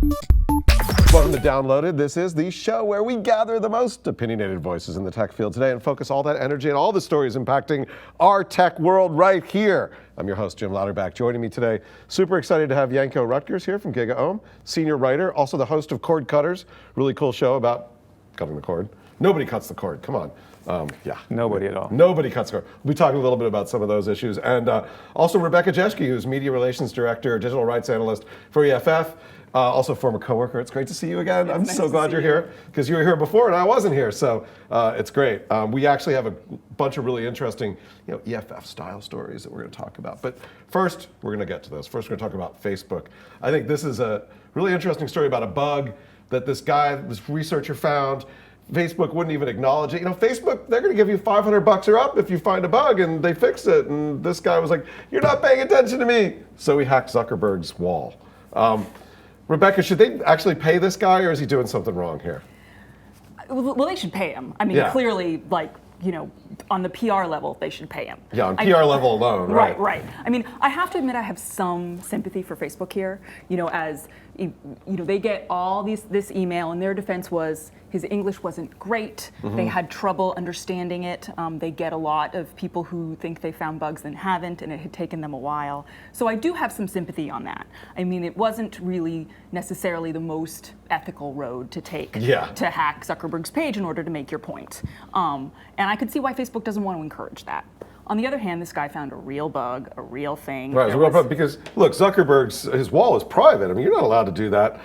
Welcome to Downloaded. This is the show where we gather the most opinionated voices in the tech field today and focus all that energy and all the stories impacting our tech world right here. I'm your host, Jim Louderback. Joining me today, super excited to have Janko Rutgers here from GigaOM, senior writer, also the host of Cord Cutters, really cool show about cutting the cord. Nobody cuts the cord, come on. Nobody at all. Nobody cuts the cord. We'll be talking a little bit about some of those issues. And also Rebecca Jeschke, who's Media Relations Director, Digital Rights Analyst for EFF. Also former coworker. It's great to see you again. I'm so glad you're here because you were here before and I wasn't here, so it's great. We actually have a bunch of really interesting, EFF style stories that we're going to talk about. But first, we're going to get to this. First, we're going to talk about Facebook. I think this is a really interesting story about a bug that this researcher found. Facebook wouldn't even acknowledge it. Facebook, they're going to give you $500 or up if you find a bug, and they fixed it. And this guy was like, "You're not paying attention to me." So he hacked Zuckerberg's wall. Rebecca, should they actually pay this guy, or is he doing something wrong here? Well, they should pay him. I mean, clearly, on the PR level, they should pay him. Yeah, on PR level alone, right? Right. I mean, I have to admit, I have some sympathy for Facebook here. As they get all this email, and their defense was his English wasn't great. Mm-hmm. They had trouble understanding it. They get a lot of people who think they found bugs and haven't, and it had taken them a while. So I do have some sympathy on that. I mean, it wasn't really necessarily the most ethical road to take to hack Zuckerberg's page in order to make your point. And I could see why Facebook doesn't want to encourage that. On the other hand, this guy found a real bug, a real thing. Right, it was a real bug because, look, his wall is private. I mean, you're not allowed to do that.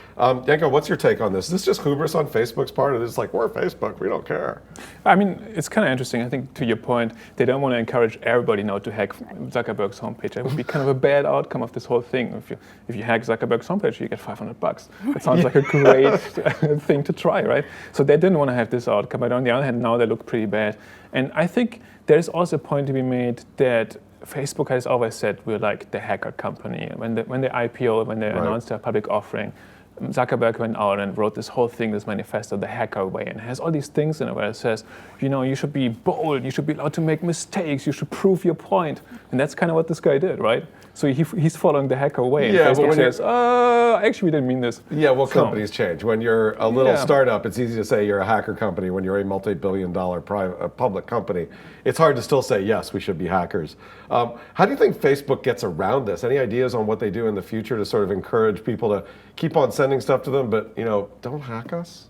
Janko, what's your take on this? Is this just hubris on Facebook's part? Or is it like, we're Facebook, we don't care? I mean, it's kind of interesting. I think to your point, they don't want to encourage everybody now to hack Zuckerberg's homepage. That would be kind of a bad outcome of this whole thing. If you hack Zuckerberg's homepage, you get $500. That sounds like a great thing to try, right? So they didn't want to have this outcome. But on the other hand, now they look pretty bad. And I think there's also a point to be made that Facebook has always said we're like the hacker company. When they IPO, when they announced their public offering, Zuckerberg went out and wrote this whole thing, this manifesto, the hacker way, and it has all these things in it where it says, you should be bold, you should be allowed to make mistakes, you should prove your point. And that's kind of what this guy did, right? So he's following the hacker way. And Facebook says, actually we didn't mean this. Yeah, well, companies change. When you're a little startup, it's easy to say you're a hacker company. When you're a multi-billion-dollar public company, it's hard to still say, yes, we should be hackers. How do you think Facebook gets around this? Any ideas on what they do in the future to sort of encourage people to keep on sending stuff to them, but don't hack us?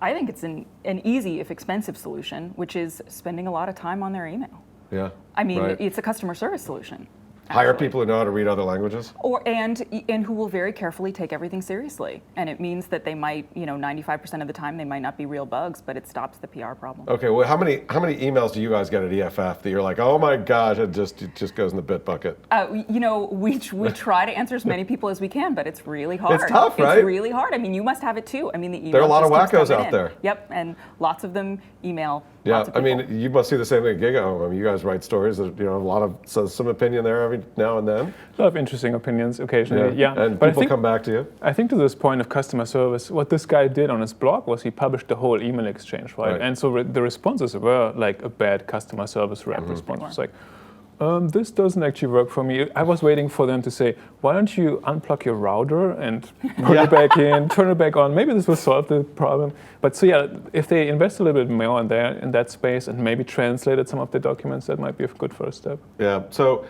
I think it's an easy, if expensive solution, which is spending a lot of time on their email. Yeah. I mean, it's a customer service solution. Hire people who know how to read other languages? And who will very carefully take everything seriously. And it means that they might, 95% of the time they might not be real bugs, but it stops the PR problem. Okay, well, how many emails do you guys get at EFF that you're like, oh my gosh, it just goes in the bit bucket? We try to answer as many people as we can, but it's really hard. It's tough, right? It's really hard. I mean, you must have it too. I mean, the email. There are a lot of wackos out there. Yep, and lots of them email. Yeah, I mean, you must see the same thing at GigaOM. I mean, you guys write stories. There's a lot of some opinion there every now and then. A lot of interesting opinions occasionally. Yeah. And people come back to you. I think to this point of customer service, what this guy did on his blog was he published the whole email exchange, right? And so the responses were like a bad customer service rep response. It's like, this doesn't actually work for me. I was waiting for them to say, why don't you unplug your router and put it back in, turn it back on. Maybe this will solve the problem. But so if they invest a little bit more in that space and maybe translated some of the documents, that might be a good first step. Yeah, so